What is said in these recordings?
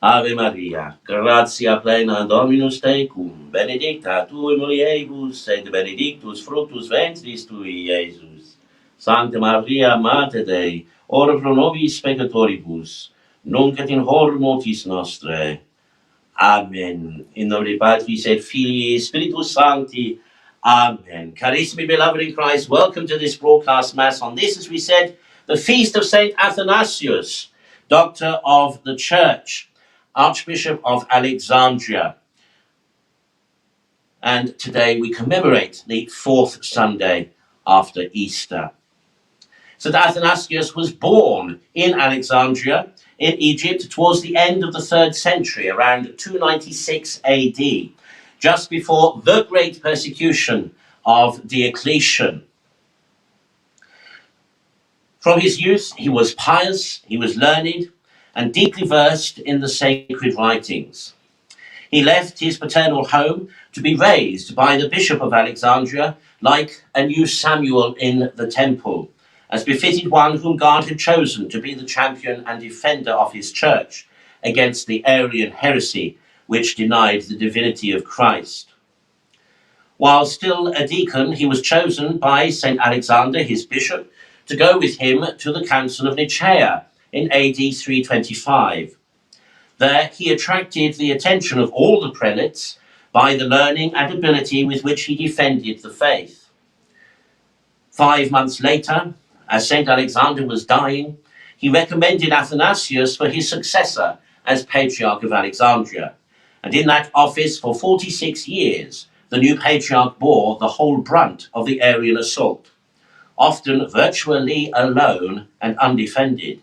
Ave Maria, gratia plena Dominus tecum, benedicta tu in mulieribus, et benedictus fructus ventris tui, Iesus. Sancta Maria, Mater Dei, ora pro nobis peccatoribus, nunc et in hora mortis nostrae. Amen. In nomine Patris et Filii Spiritus Sancti. Amen. Carissimi beloved in Christ, welcome to this broadcast Mass on this, as we said, the feast of Saint Athanasius, Doctor of the Church, Archbishop of Alexandria. And today we commemorate the fourth Sunday after Easter. St. Athanasius was born in Alexandria in Egypt towards the end of the 3rd century, around 296 AD, just before the great persecution of Diocletian. From his youth, he was pious, he was learned, and deeply versed in the sacred writings. He left his paternal home to be raised by the Bishop of Alexandria like a new Samuel in the temple, as befitted one whom God had chosen to be the champion and defender of his church against the Arian heresy which denied the divinity of Christ. While still a deacon, he was chosen by St. Alexander, his bishop, to go with him to the Council of Nicaea in AD 325. There he attracted the attention of all the prelates by the learning and ability with which he defended the faith. 5 months later, as St. Alexander was dying, he recommended Athanasius for his successor as Patriarch of Alexandria, and in that office for 46 years, the new Patriarch bore the whole brunt of the Arian assault, often virtually alone and undefended.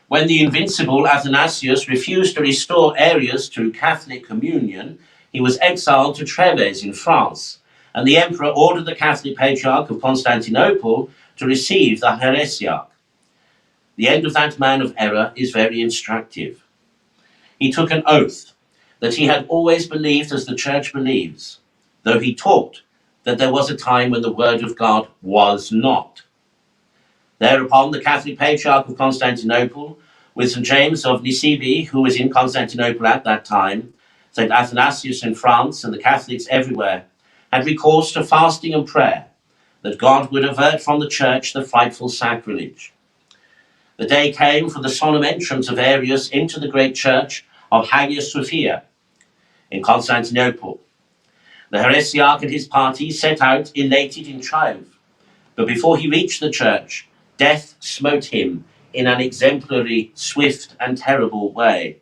When the invincible Athanasius refused to restore Arius to Catholic communion, he was exiled to Treves in France, and the emperor ordered the Catholic Patriarch of Constantinople to receive the heresiarch. The end of that man of error is very instructive. He took an oath that he had always believed as the Church believes, though he taught that there was a time when the word of God was not. Thereupon the Catholic Patriarch of Constantinople, with St. James of Nisibi, who was in Constantinople at that time, St. Athanasius in France, and the Catholics everywhere, had recourse to fasting and prayer, that God would avert from the Church the frightful sacrilege. The day came for the solemn entrance of Arius into the great church of Hagia Sophia in Constantinople. The heresiarch and his party set out elated in triumph, but before he reached the church, death smote him in an exemplary, swift and terrible way,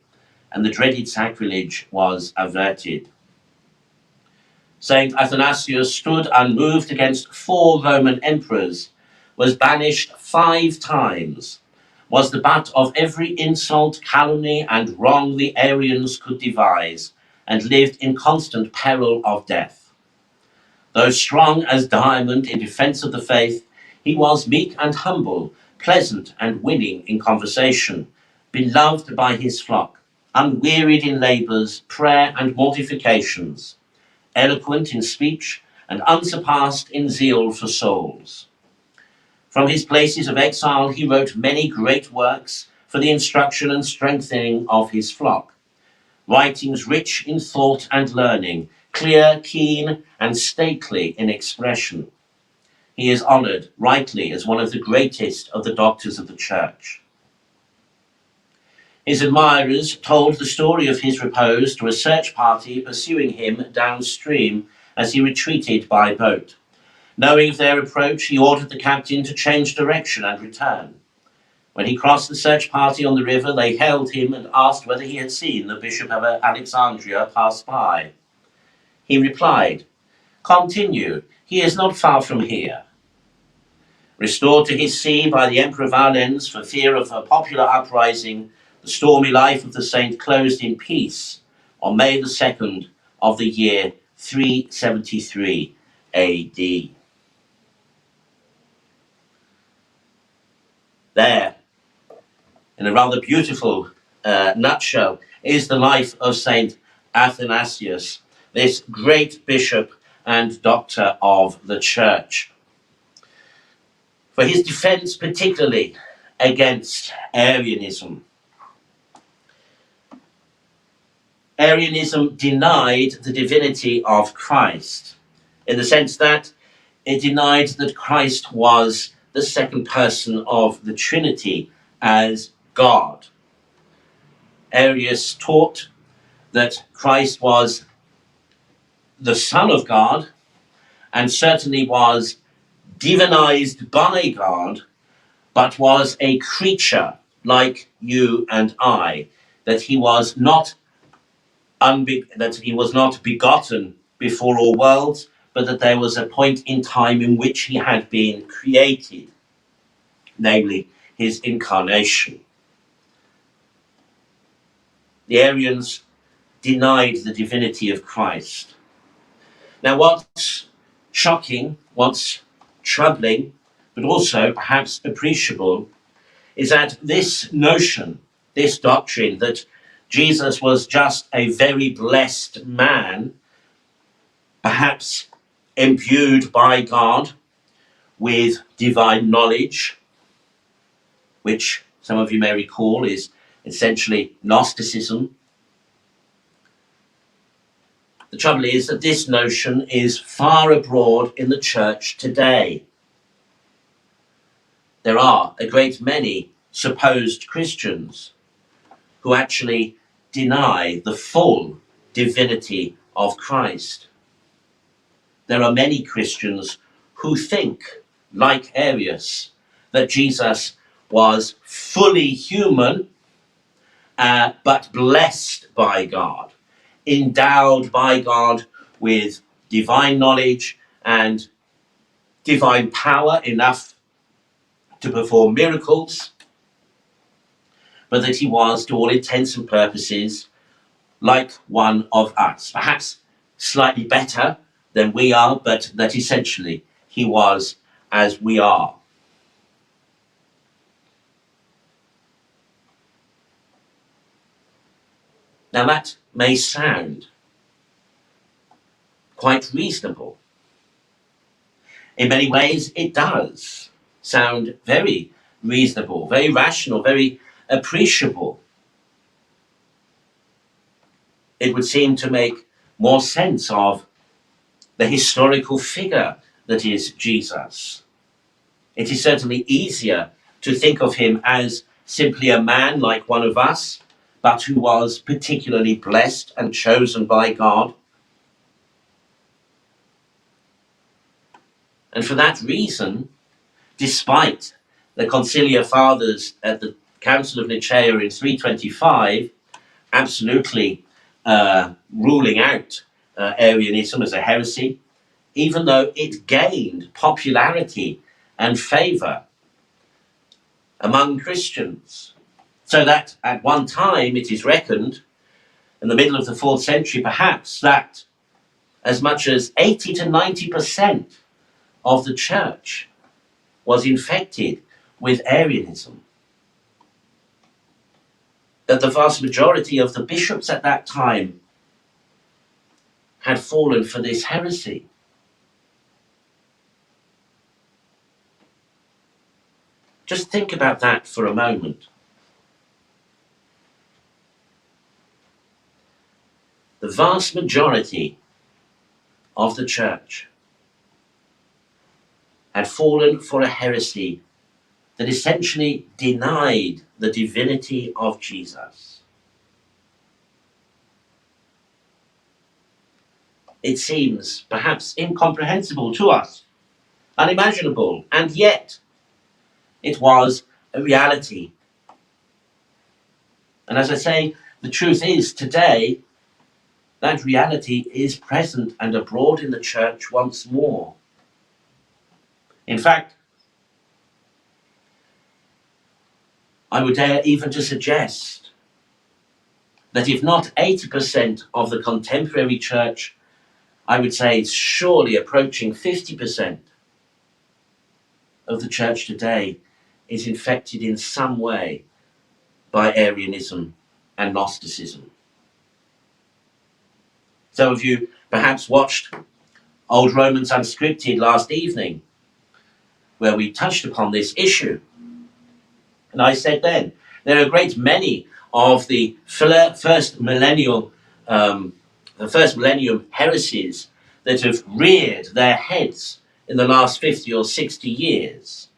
and the dreaded sacrilege was averted. Saint Athanasius stood unmoved against 4 Roman emperors, was banished 5 times, was the butt of every insult, calumny, and wrong the Arians could devise, and lived in constant peril of death. Though strong as diamond in defense of the faith, he was meek and humble, pleasant and winning in conversation, beloved by his flock, unwearied in labors, prayer, and mortifications, eloquent in speech, and unsurpassed in zeal for souls. From his places of exile, he wrote many great works for the instruction and strengthening of his flock, writings rich in thought and learning, clear, keen, and stately in expression. He is honored rightly as one of the greatest of the doctors of the Church. His admirers told the story of his repose to a search party pursuing him downstream as he retreated by boat. Knowing of their approach, he ordered the captain to change direction and return. When he crossed the search party on the river, they hailed him and asked whether he had seen the Bishop of Alexandria pass by. He replied, "Continue, he is not far from here." Restored to his see by the Emperor Valens for fear of a popular uprising, the stormy life of the saint closed in peace on May the 2nd of the year 373 AD. There, in a rather beautiful nutshell, is the life of Saint Athanasius, this great bishop and doctor of the Church. For his defense particularly against Arianism. Arianism denied the divinity of Christ, in the sense that it denied that Christ was the second person of the Trinity as God. Arius taught that Christ was the Son of God and certainly was divinized by God, but was a creature like you and I, that he was not begotten before all worlds, but that there was a point in time in which he had been created, namely his incarnation. The Arians denied the divinity of Christ. Now, what's shocking, what's troubling, but also perhaps appreciable, is that this notion, this doctrine that Jesus was just a very blessed man, perhaps imbued by God with divine knowledge, which some of you may recall is essentially Gnosticism. The trouble is that this notion is far abroad in the church today. There are a great many supposed Christians who actually deny the full divinity of Christ. There are many Christians who think, like Arius, that Jesus was fully human, but blessed by God, endowed by God with divine knowledge and divine power enough to perform miracles, but that he was, to all intents and purposes, like one of us, perhaps slightly better than we are, but that essentially he was as we are. Now that may sound quite reasonable. In many ways, it does sound very reasonable, very rational, very appreciable. It would seem to make more sense of the historical figure that is Jesus. It is certainly easier to think of him as simply a man like one of us, but who was particularly blessed and chosen by God. And for that reason, despite the conciliar fathers at the Council of Nicaea in 325 absolutely ruling out Arianism as a heresy, even though it gained popularity and favor among Christians, so that at one time it is reckoned, in the middle of the 4th century perhaps, that as much as 80 to 90% of the church was infected with Arianism. That the vast majority of the bishops at that time had fallen for this heresy. Just think about that for a moment. The vast majority of the church had fallen for a heresy that essentially denied the divinity of Jesus. It seems perhaps incomprehensible to us, unimaginable, and yet it was a reality. And as I say, the truth is today, that reality is present and abroad in the church once more. In fact, I would dare even to suggest that if not 80% of the contemporary church, I would say it's surely approaching 50% of the church today is infected in some way by Arianism and Gnosticism. Some of you perhaps watched Old Romans Unscripted last evening, where we touched upon this issue. And I said then, there are a great many of the first millennial the first millennium heresies that have reared their heads in the last 50 or 60 years.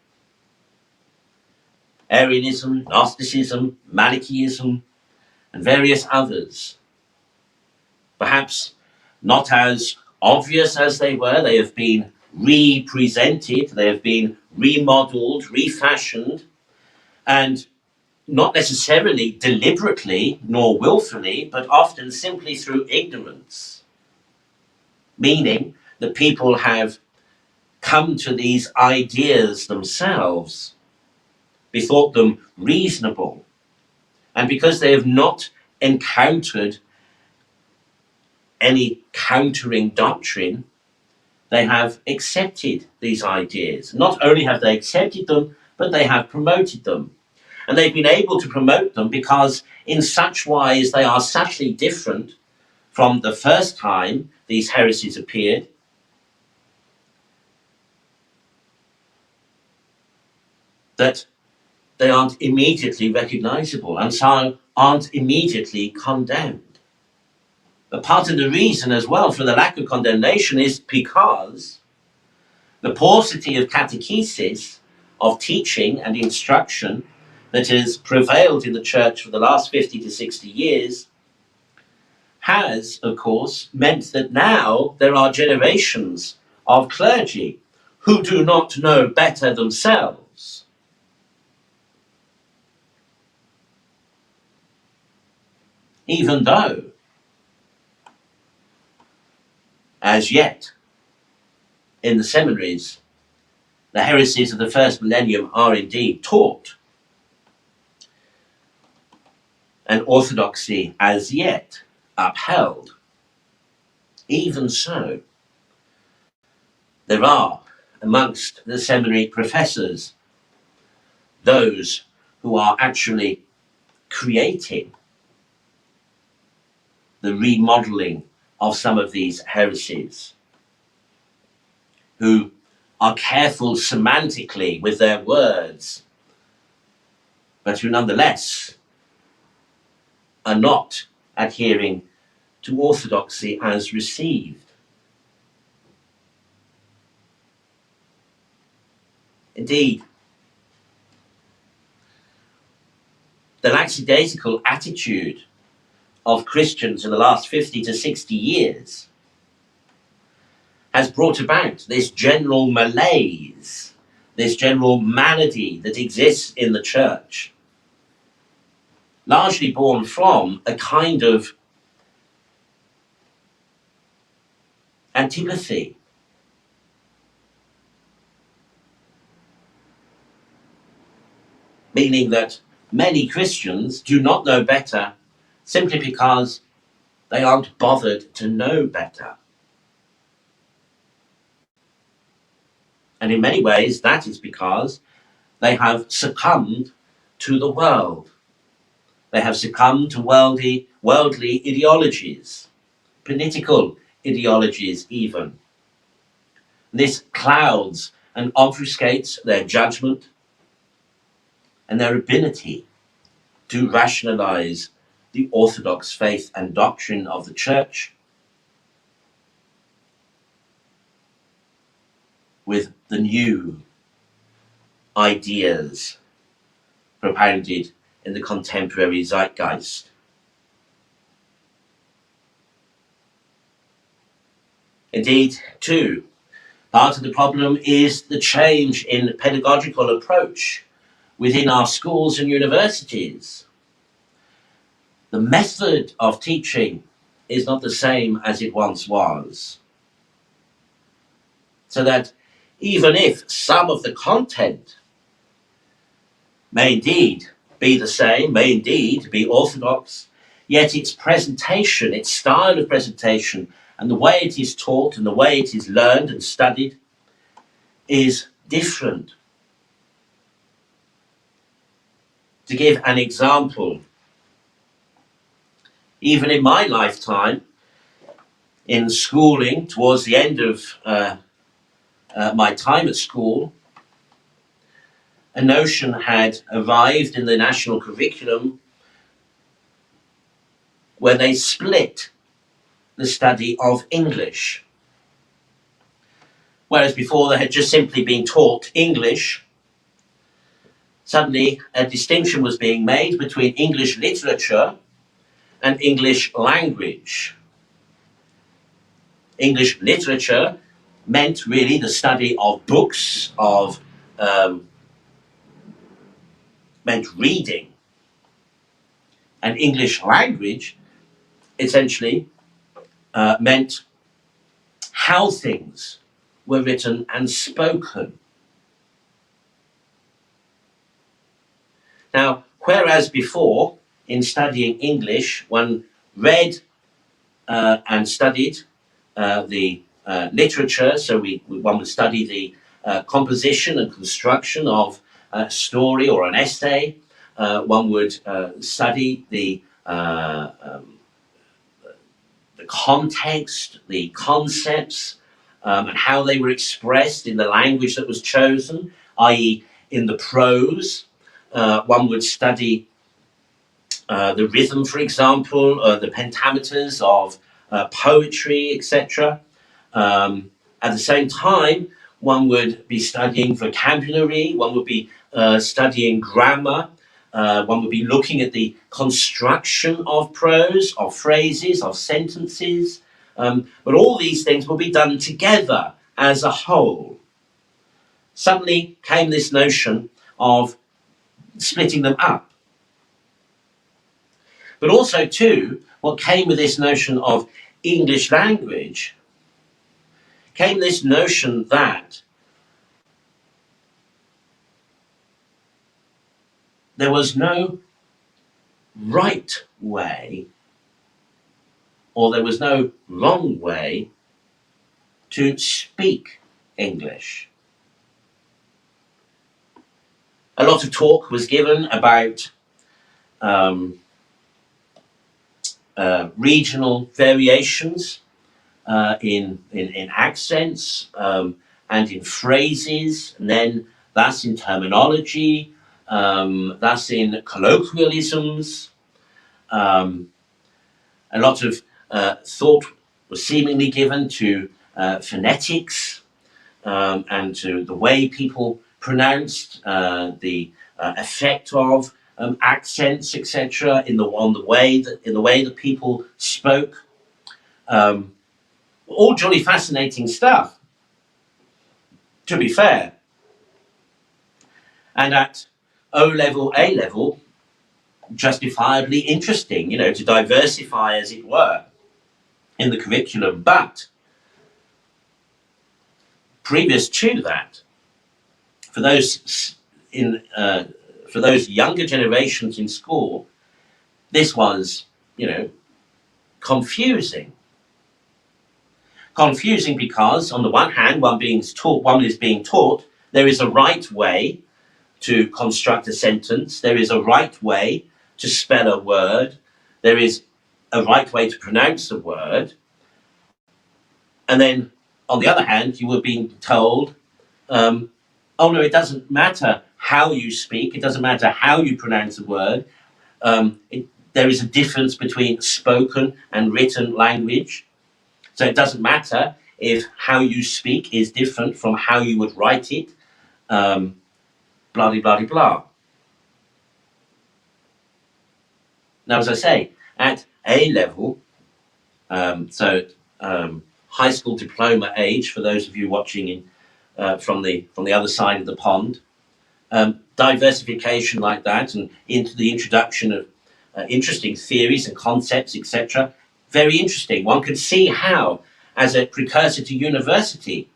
Arianism, Gnosticism, Manichaeism, and various others. Perhaps not as obvious as they were, they have been represented, they have been remodeled, refashioned, and not necessarily deliberately nor willfully, but often simply through ignorance. Meaning that people have come to these ideas themselves, bethought them reasonable, and because they have not encountered any countering doctrine, they have accepted these ideas. Not only have they accepted them, but they have promoted them. And they've been able to promote them because in such wise they are subtly different from the first time these heresies appeared, that they aren't immediately recognizable and so aren't immediately condemned. But part of the reason as well for the lack of condemnation is because the paucity of catechesis, of teaching and instruction that has prevailed in the church for the last 50 to 60 years has, of course, meant that now there are generations of clergy who do not know better themselves. Even though, as yet, in the seminaries, the heresies of the first millennium are indeed taught, and orthodoxy as yet upheld. Even so, there are amongst the seminary professors those who are actually creating the remodeling of some of these heresies, who are careful semantically with their words, but who nonetheless are not adhering to orthodoxy as received. Indeed, the lackadaisical attitude of Christians in the last 50 to 60 years has brought about this general malaise, this general malady that exists in the church, largely born from a kind of antipathy. Meaning that many Christians do not know better simply because they aren't bothered to know better. And in many ways, that is because they have succumbed to the world. They have succumbed to worldly ideologies, political ideologies even. This clouds and obfuscates their judgment and their ability to rationalize the orthodox faith and doctrine of the church with the new ideas propounded in the contemporary zeitgeist. Indeed, too, part of the problem is the change in pedagogical approach within our schools and universities. The method of teaching is not the same as it once was. So that even if some of the content may indeed be the same, may indeed be orthodox, yet its presentation, its style of presentation, and the way it is taught and the way it is learned and studied is different. To give an example, even in my lifetime, in schooling, towards the end of my time at school, a notion had arrived in the national curriculum where they split the study of English. Whereas before they had just simply been taught English, suddenly a distinction was being made between English literature and English language. English literature meant really the study of books, meant reading. And English language essentially meant how things were written and spoken. Now, whereas before, in studying English, one read and studied the literature, so one would study the composition and construction of a story or an essay. One would study the context, the concepts, and how they were expressed in the language that was chosen, i.e., in the prose. One would study the rhythm, for example, the pentameters of poetry, etc. At the same time, one would be studying vocabulary, one would be studying grammar, one would be looking at the construction of prose, of phrases, of sentences, but all these things will be done together as a whole. Suddenly came this notion of splitting them up. But also, too, what came with this notion of English language came this notion that there was no right way or there was no wrong way to speak English. A lot of talk was given about regional variations in accents and in phrases, and then that's in terminology, that's in colloquialisms. A lot of thought was seemingly given to phonetics and to the way people pronounced, the effect of accents, etc., in the way that people spoke. All jolly fascinating stuff, to be fair. And at O level, A level, justifiably interesting, to diversify, as it were, in the curriculum. But previous to that, for those younger generations in school, this was, confusing. Confusing because, on the one hand, one is being taught there is a right way to construct a sentence, there is a right way to spell a word, there is a right way to pronounce a word, and then, on the other hand, you were being told, oh no, it doesn't matter how you speak, it doesn't matter how you pronounce a word, there is a difference between spoken and written language. So it doesn't matter if how you speak is different from how you would write it, blah, blah, blah, blah. Now, as I say, at A level, high school diploma age, for those of you watching from the other side of the pond, diversification like that and into the introduction of interesting theories and concepts, etc., very interesting. One could see how, as a precursor to university,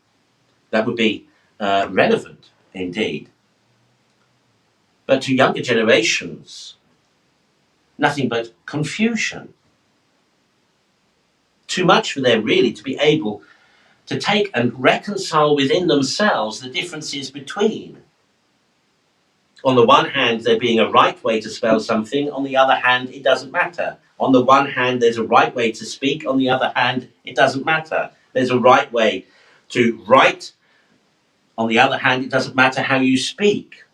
that would be relevant indeed. But to younger generations, nothing but confusion. Too much for them, really, to be able to take and reconcile within themselves the differences between. On the one hand, there being a right way to spell something. On the other hand, it doesn't matter. On the one hand, there's a right way to speak. On the other hand, it doesn't matter. There's a right way to write. On the other hand, it doesn't matter how you speak.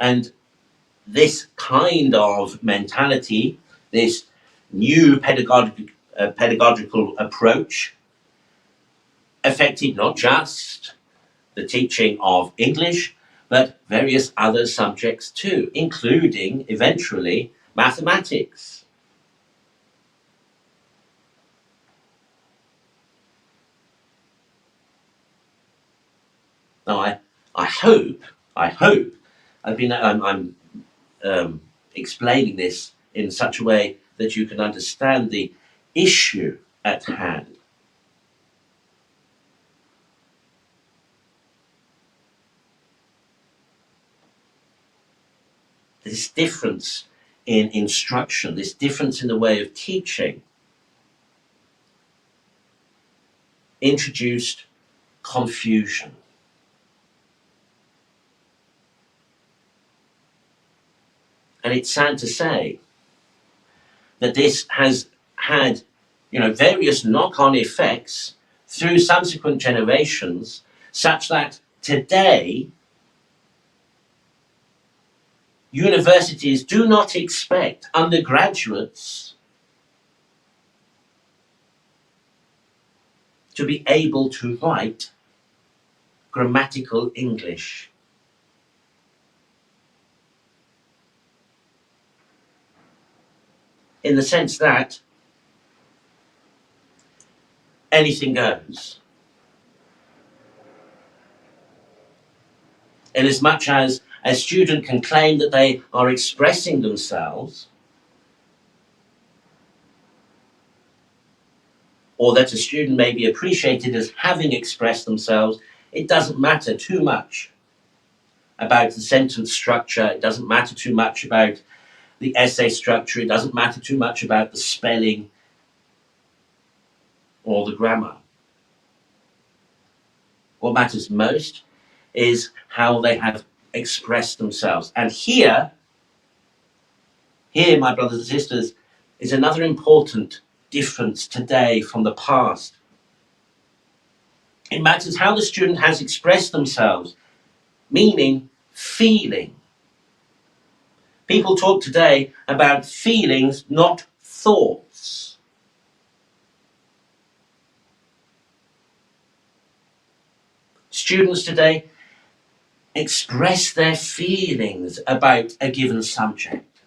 And this kind of mentality, this new pedagogical approach, affected not just the teaching of English, but various other subjects too, including eventually mathematics. Now, I hope, I'm explaining this in such a way that you can understand the issue at hand. This difference in instruction, this difference in the way of teaching, introduced confusion. And it's sad to say that this has had, various knock-on effects through subsequent generations, such that today universities do not expect undergraduates to be able to write grammatical English. In the sense that anything goes. In as much as a student can claim that they are expressing themselves, or that a student may be appreciated as having expressed themselves, it doesn't matter too much about the sentence structure, it doesn't matter too much about the essay structure, it doesn't matter too much about the spelling or the grammar. What matters most is how they have expressed themselves. And here, my brothers and sisters, is another important difference today from the past. It matters how the student has expressed themselves, meaning feeling. People talk today about feelings, not thoughts. Students today express their feelings about a given subject.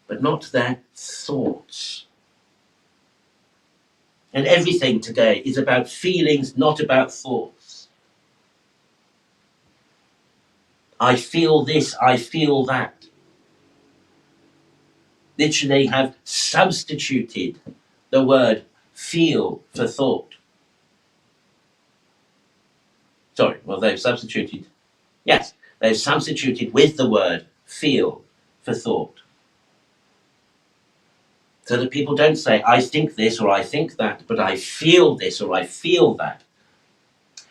But not their thoughts. And everything today is about feelings, not about thoughts. I feel this, I feel that. Literally have substituted the word feel for thought. They've substituted with the word feel for thought. So that people don't say, I think this or I think that, but I feel this or I feel that.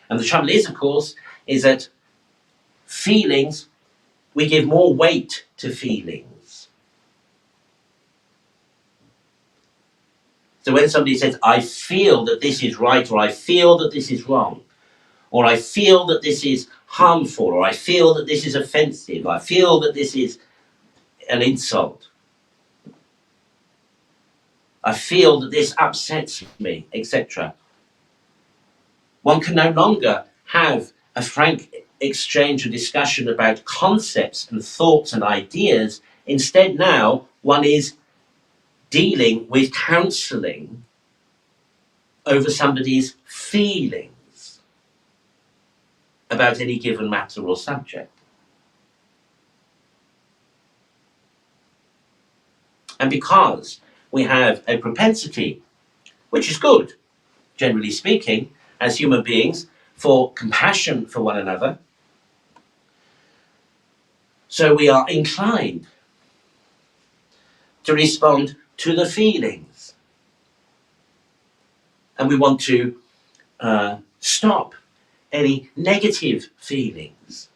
And the trouble is, of course, is that feelings, we give more weight to feelings. So when somebody says, I feel that this is right, or I feel that this is wrong, or I feel that this is harmful, or I feel that this is offensive, I feel that this is an insult, I feel that this upsets me, etc. One can no longer have a frank exchange and discussion about concepts and thoughts and ideas. Instead, now one is dealing with counselling over somebody's feelings about any given matter or subject. And because we have a propensity, which is good, generally speaking, as human beings, for compassion for one another, so we are inclined to respond to the feelings. And we want to stop any negative feelings.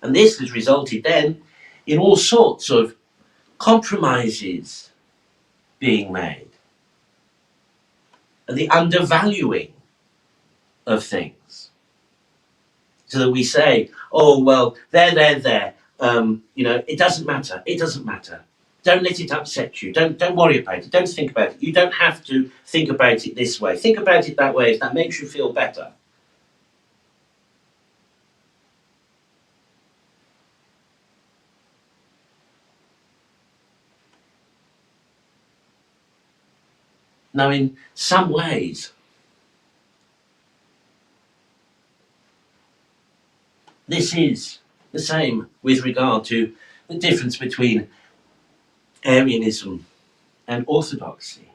And this has resulted then in all sorts of compromises being made. the undervaluing of things. So that we say, oh, well, there. It doesn't matter. It doesn't matter. Don't let it upset you. Don't worry about it. Don't think about it. You don't have to think about it this way. Think about it that way if that makes you feel better. Now, in some ways, this is the same with regard to the difference between Arianism and orthodoxy.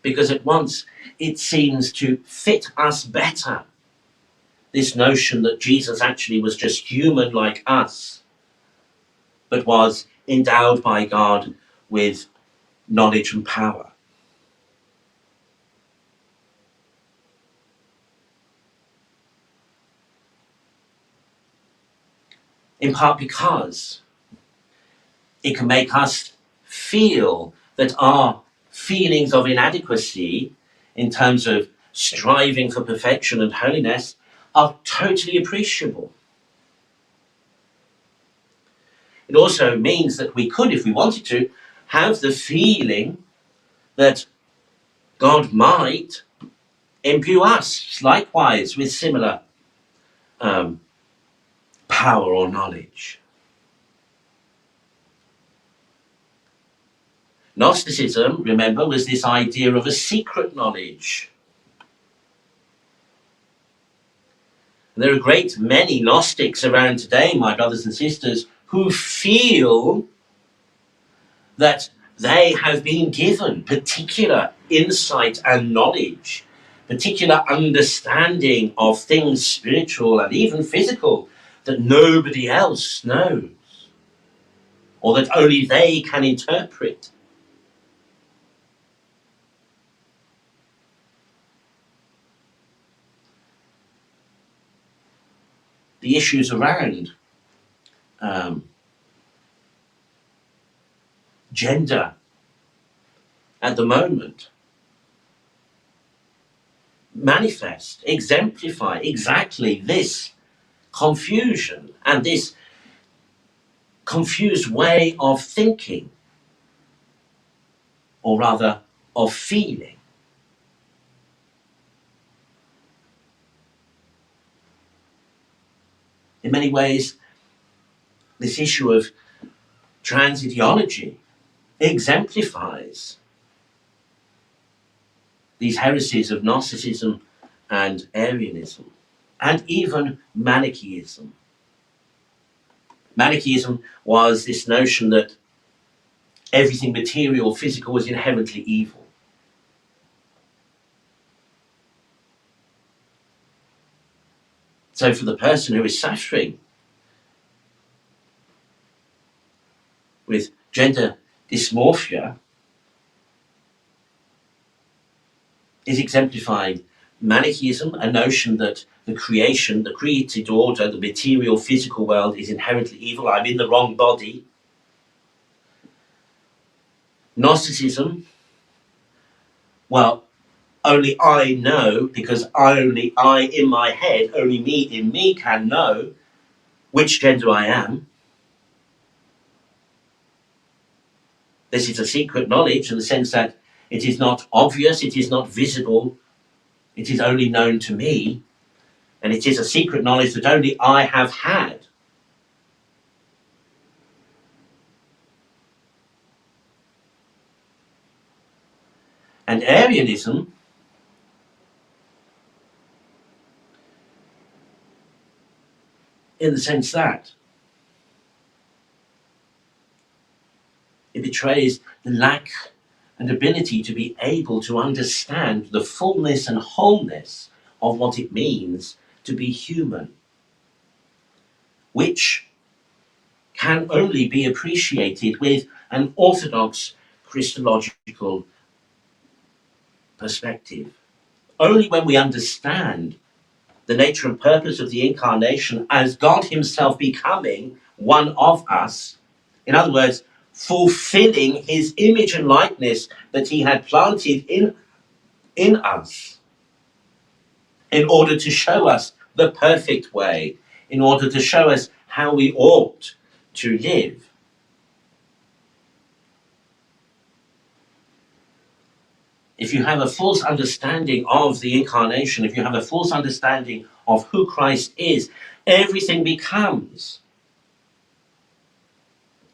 Because at once it seems to fit us better, this notion that Jesus actually was just human like us, but was endowed by God with knowledge and power. In part because it can make us feel that our feelings of inadequacy in terms of striving for perfection and holiness are totally appreciable. It also means that we could, if we wanted to, have the feeling that God might imbue us likewise with similar power or knowledge. Gnosticism, remember, was this idea of a secret knowledge. And there are a great many Gnostics around today, my brothers and sisters, who feel that they have been given particular insight and knowledge, particular understanding of things spiritual and even physical that nobody else knows, or that only they can interpret. The issues around gender at the moment manifest, exemplify exactly this confusion and this confused way of thinking, or rather of feeling. In many ways, this issue of trans ideology exemplifies these heresies of Gnosticism and Arianism, and even Manichaeism. Manichaeism was this notion that everything material, physical, was inherently evil. So for the person who is suffering with gender dysmorphia, is exemplifying Manichaeism, a notion that the creation, the created order, the material, physical world is inherently evil. I'm in the wrong body. Gnosticism, well, only I know, because only I in my head, only me in me can know which gender I am. This is a secret knowledge in the sense that it is not obvious, it is not visible, it is only known to me, and it is a secret knowledge that only I have had. And Arianism in the sense that it betrays the lack and ability to be able to understand the fullness and wholeness of what it means to be human, which can only be appreciated with an orthodox Christological perspective. Only when we understand the nature and purpose of the incarnation as God himself becoming one of us, in other words, fulfilling his image and likeness that he had planted in us, in order to show us the perfect way, in order to show us how we ought to live. If you have a false understanding of the incarnation, if you have a false understanding of who Christ is, everything becomes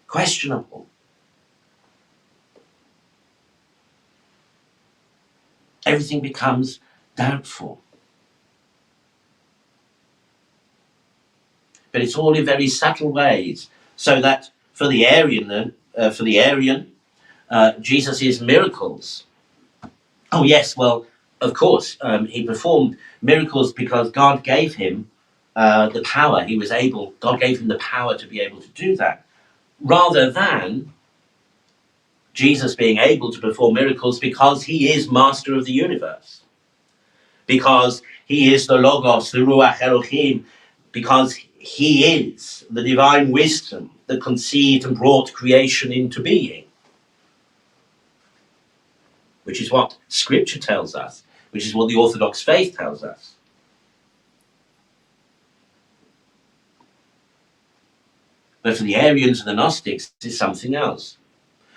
questionable. Everything becomes doubtful. But it's all in very subtle ways, so that for the Arian, Jesus' miracles. Oh yes, well, of course, he performed miracles because God gave him the power. God gave him the power to be able to do that, rather than Jesus being able to perform miracles because he is master of the universe, because he is the Logos, the Ruach Elohim, because he is the divine wisdom that conceived and brought creation into being, which is what Scripture tells us, which is what the Orthodox faith tells us. But for the Arians and the Gnostics, it's something else.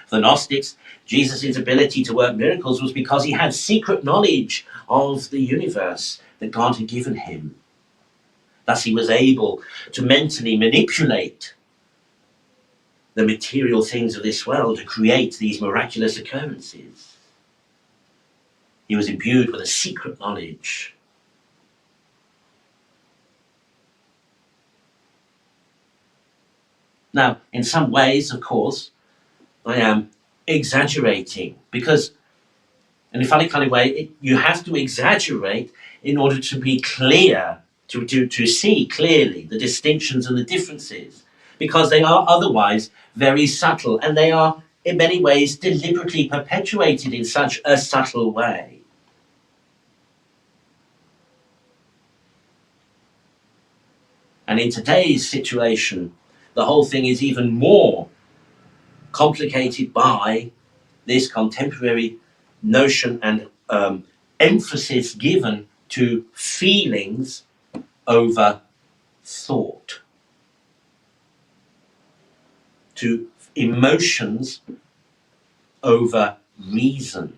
For the Gnostics, Jesus' ability to work miracles was because he had secret knowledge of the universe that God had given him. Thus he was able to mentally manipulate the material things of this world to create these miraculous occurrences. He was imbued with a secret knowledge. Now, in some ways, of course, I am exaggerating because, in a funny kind of way, you have to exaggerate in order to be clear, to see clearly the distinctions and the differences, because they are otherwise very subtle, and they are in many ways deliberately perpetuated in such a subtle way. And in today's situation, the whole thing is even more complicated by this contemporary notion and emphasis given to feelings over thought, to emotions over reason.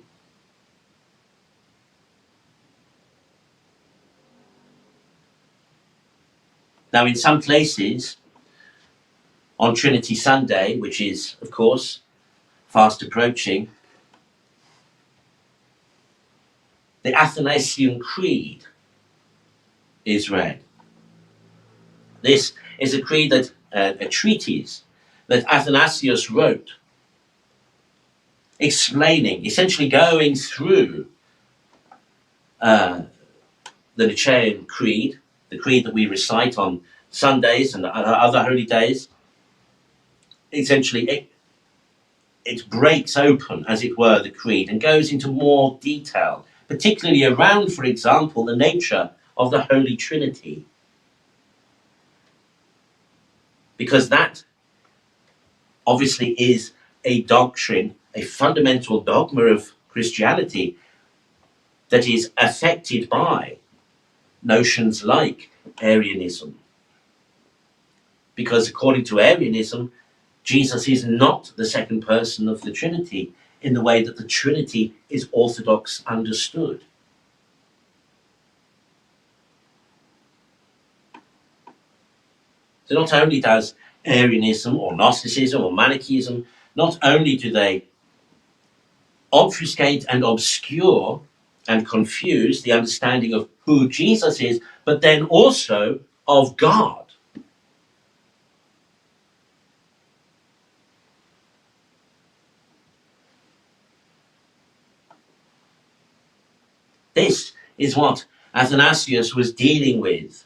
Now, in some places, on Trinity Sunday, which is, of course, fast approaching, the Athanasian Creed is read. This is a creed that a treatise that Athanasius wrote, explaining, essentially going through the Nicaean Creed, the creed that we recite on Sundays and other holy days. Essentially, it breaks open, as it were, the creed and goes into more detail, particularly around, for example, the nature of the Holy Trinity. Because that obviously is a doctrine, a fundamental dogma of Christianity that is affected by notions like Arianism. Because according to Arianism, Jesus is not the second person of the Trinity in the way that the Trinity is orthodox understood. So not only does Arianism or Gnosticism or Manichaeism, not only do they obfuscate and obscure and confuse the understanding of who Jesus is, but then also of God. This is what Athanasius was dealing with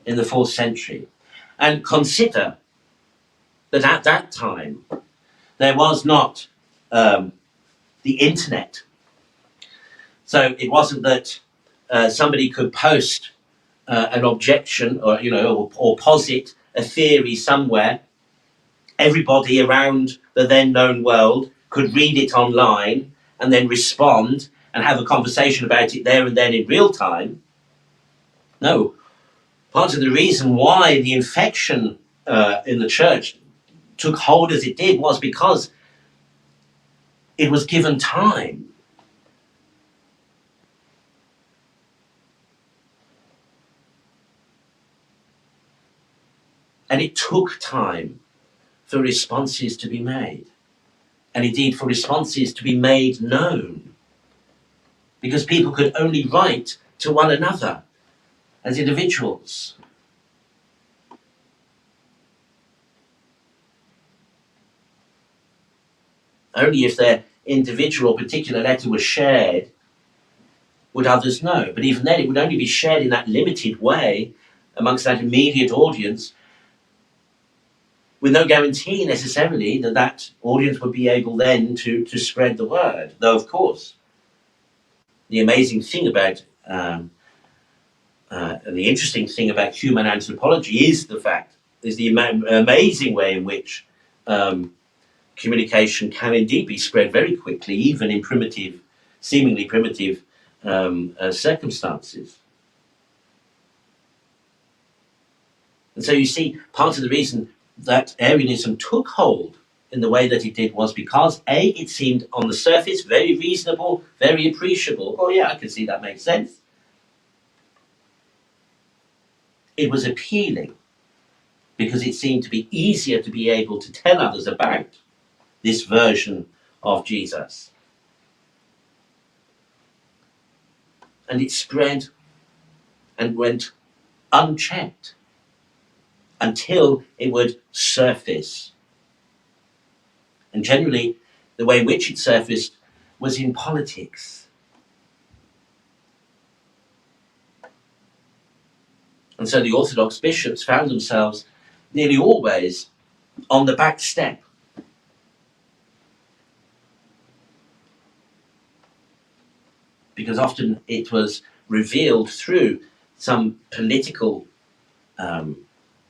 in the 4th century. And consider that at that time, there was not the internet. So it wasn't that somebody could post an objection or posit a theory somewhere everybody around the then known world could read it online and then respond and have a conversation about it there and then in real time. No, part of the reason why the infection in the church took hold as it did was because it was given time. And it took time for responses to be made. And indeed for responses to be made known. Because people could only write to one another as individuals. Only if their individual particular letter was shared would others know. But even then, it would only be shared in that limited way amongst that immediate audience, with no guarantee necessarily that that audience would be able then to spread the word. Though, of course, the amazing thing about and the interesting thing about human anthropology is the amazing way in which communication can indeed be spread very quickly, even in seemingly primitive circumstances. And so you see, part of the reason that Arianism took hold in the way that it did was because, A, it seemed on the surface very reasonable, very appreciable. Oh yeah, I can see that makes sense. It was appealing because it seemed to be easier to be able to tell others about this version of Jesus. And it spread and went unchecked until it would surface. And generally, the way in which it surfaced was in politics. And so the Orthodox bishops found themselves nearly always on the back step. Because often it was revealed through some political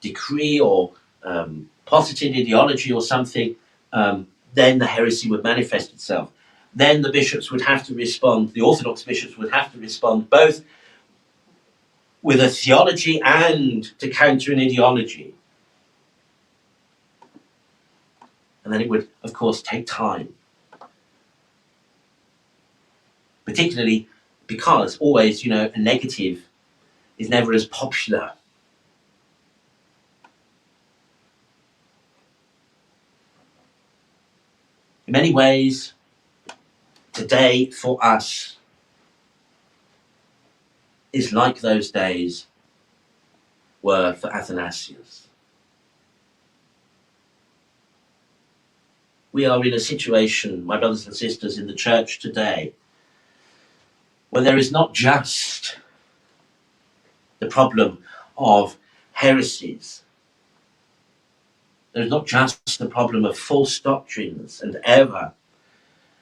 decree or positive ideology or something, then the heresy would manifest itself. Then the bishops would have to respond, the Orthodox bishops would have to respond both with a theology and to counter an ideology. And then it would, of course, take time. Particularly because always, a negative is never as popular. In many ways, today for us is like those days were for Athanasius. We are in a situation, my brothers and sisters, in the church today, where there is not just the problem of heresies. There's not just the problem of false doctrines and error,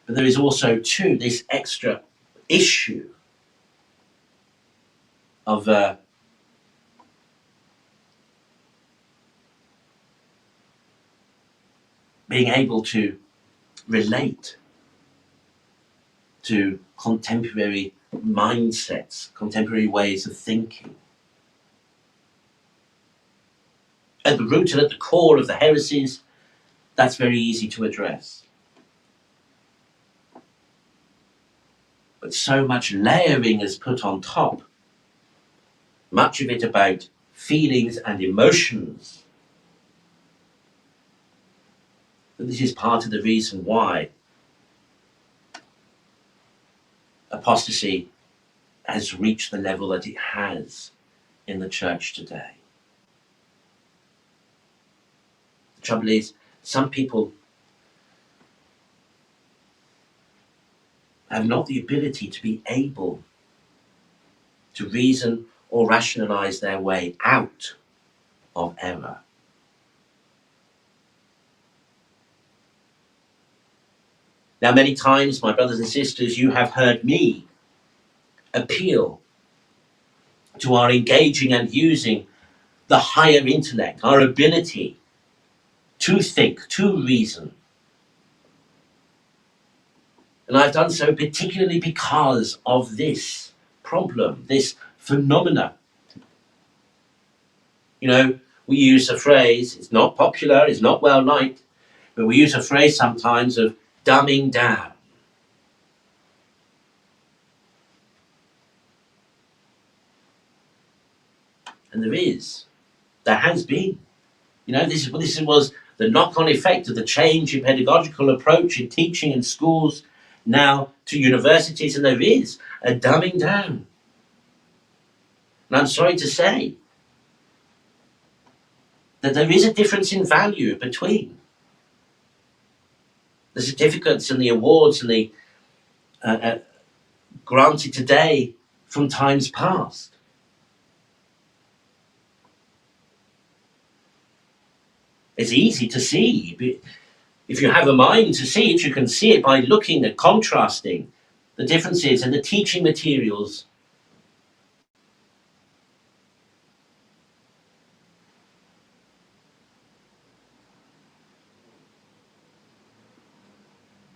but there is also, too, this extra issue of being able to relate to contemporary mindsets, contemporary ways of thinking. At the root and at the core of the heresies, that's very easy to address. But so much layering is put on top, much of it about feelings and emotions, that this is part of the reason why apostasy has reached the level that it has in the church today. The trouble is, some people have not the ability to be able to reason or rationalize their way out of error. Now, many times, my brothers and sisters, you have heard me appeal to our engaging and using the higher intellect, our ability to think, to reason. And I've done so particularly because of this problem, this phenomena. You know, we use a phrase, it's not popular, it's not well liked, but we use a phrase sometimes of dumbing down. And there has been. You know, this was the knock-on effect of the change in pedagogical approach in teaching in schools now to universities, and there is a dumbing down. And I'm sorry to say that there is a difference in value between the certificates and the awards and the granted today from times past. It's easy to see. If you have a mind to see it, you can see it by looking at contrasting the differences in the teaching materials.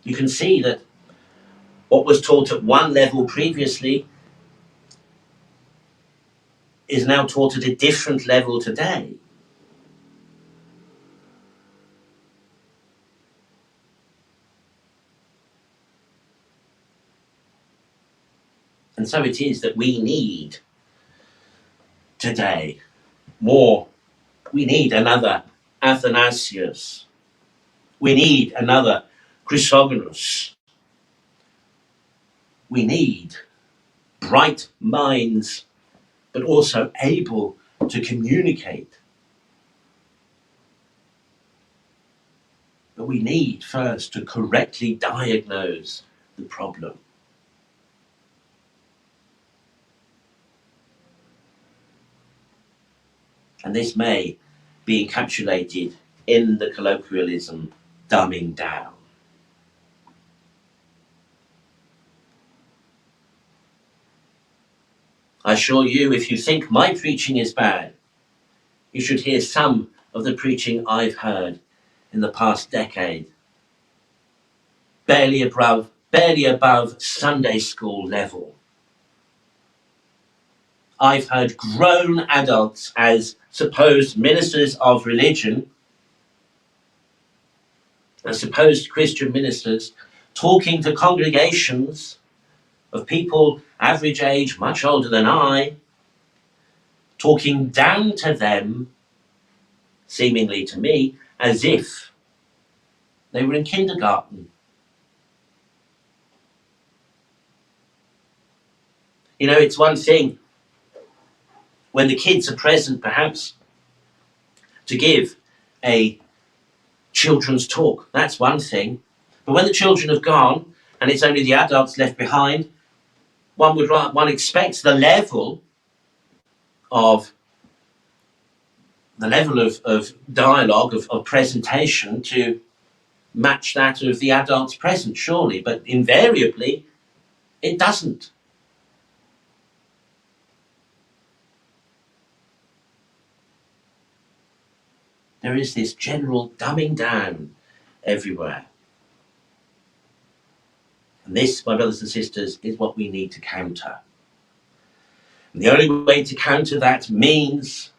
You can see that what was taught at one level previously is now taught at a different level today. And so it is that we need today more. We need another Athanasius. We need another Chrysogonus. We need bright minds, but also able to communicate. But we need first to correctly diagnose the problem. And this may be encapsulated in the colloquialism dumbing down. I assure you, if you think my preaching is bad, you should hear some of the preaching I've heard in the past decade. Barely above Sunday school level. I've heard grown adults as supposed ministers of religion, as supposed Christian ministers, talking to congregations of people average age, much older than I, talking down to them, seemingly to me, as if they were in kindergarten. You know, it's one thing when the kids are present, perhaps, to give a children's talk. That's one thing. But when the children have gone and it's only the adults left behind, one expects the level of dialogue, of presentation to match that of the adults present, surely. But invariably, it doesn't. There is this general dumbing down everywhere. And this, my brothers and sisters, is what we need to counter. And the only way to counter that means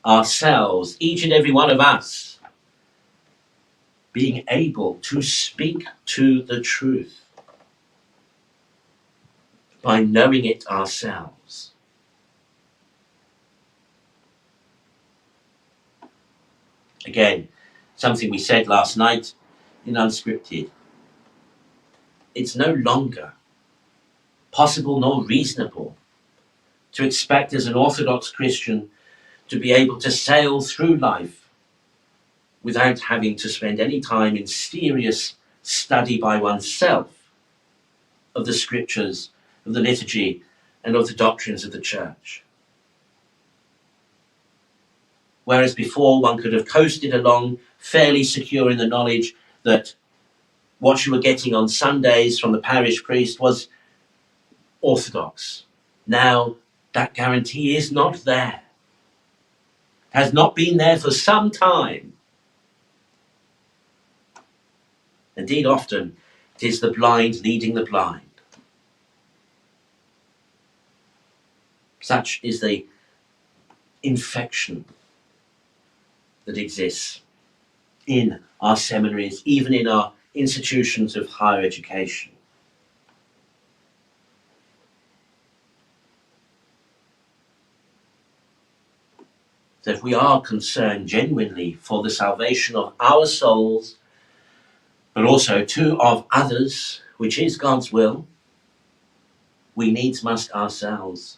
ourselves, each and every one of us, being able to speak to the truth by knowing it ourselves. Again, something we said last night in Unscripted. It's no longer possible nor reasonable to expect as an Orthodox Christian to be able to sail through life without having to spend any time in serious study by oneself of the scriptures, of the liturgy, and of the doctrines of the church. Whereas before one could have coasted along fairly secure in the knowledge that what you were getting on Sundays from the parish priest was orthodox. Now that guarantee is not there. Has not been there for some time. Indeed, often it is the blind leading the blind. Such is the infection that exists in our seminaries, even in our institutions of higher education. So if we are concerned genuinely for the salvation of our souls, but also too of others, which is God's will, we needs must ourselves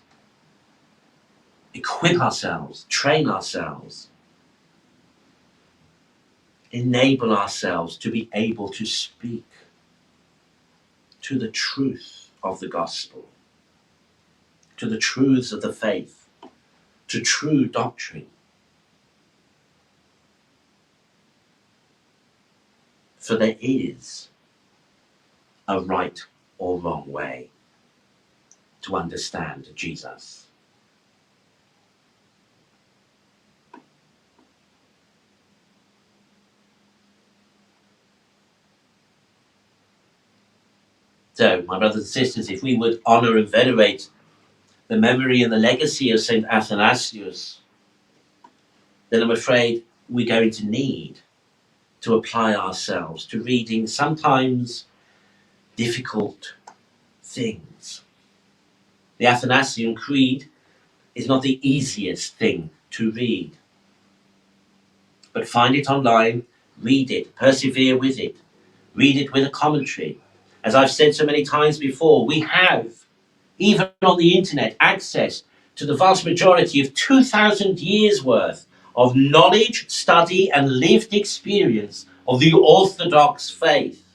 equip ourselves, train ourselves, enable ourselves to be able to speak to the truth of the gospel, to the truths of the faith, to true doctrine. For there is a right or wrong way to understand Jesus. So, my brothers and sisters, if we would honour and venerate the memory and the legacy of St. Athanasius, then I'm afraid we're going to need to apply ourselves to reading sometimes difficult things. The Athanasian Creed is not the easiest thing to read. But find it online, read it, persevere with it, read it with a commentary. As I've said so many times before, we have, even on the internet, access to the vast majority of 2,000 years worth of knowledge, study, and lived experience of the Orthodox faith.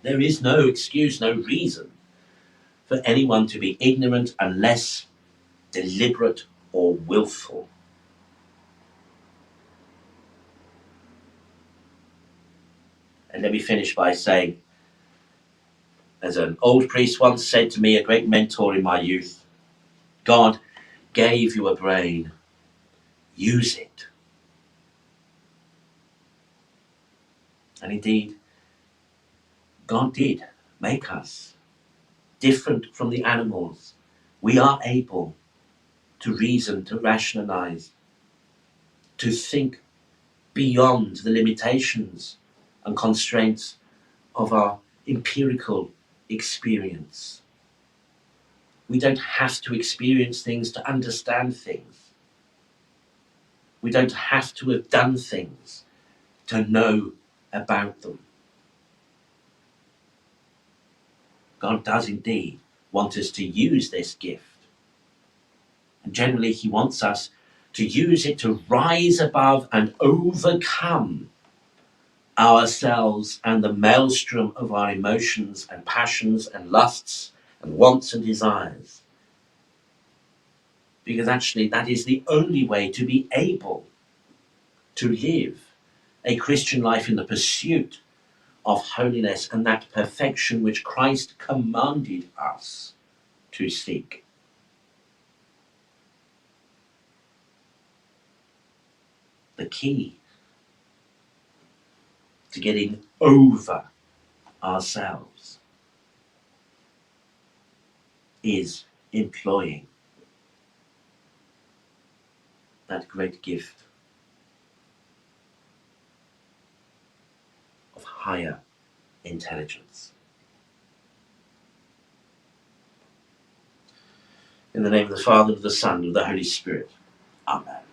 There is no excuse, no reason for anyone to be ignorant unless deliberate or willful. And let me finish by saying, as an old priest once said to me, a great mentor in my youth, God gave you a brain, use it. And indeed, God did make us different from the animals. We are able to reason, to rationalize, to think beyond the limitations and constraints of our empirical experience. We don't have to experience things to understand things. We don't have to have done things to know about them. God does indeed want us to use this gift. And generally he wants us to use it to rise above and overcome ourselves and the maelstrom of our emotions and passions and lusts and wants and desires. Because actually that is the only way to be able to live a Christian life in the pursuit of holiness and that perfection which Christ commanded us to seek. The key to getting over ourselves is employing that great gift of higher intelligence. In the name of the Father, of the Son, and of the Holy Spirit. Amen.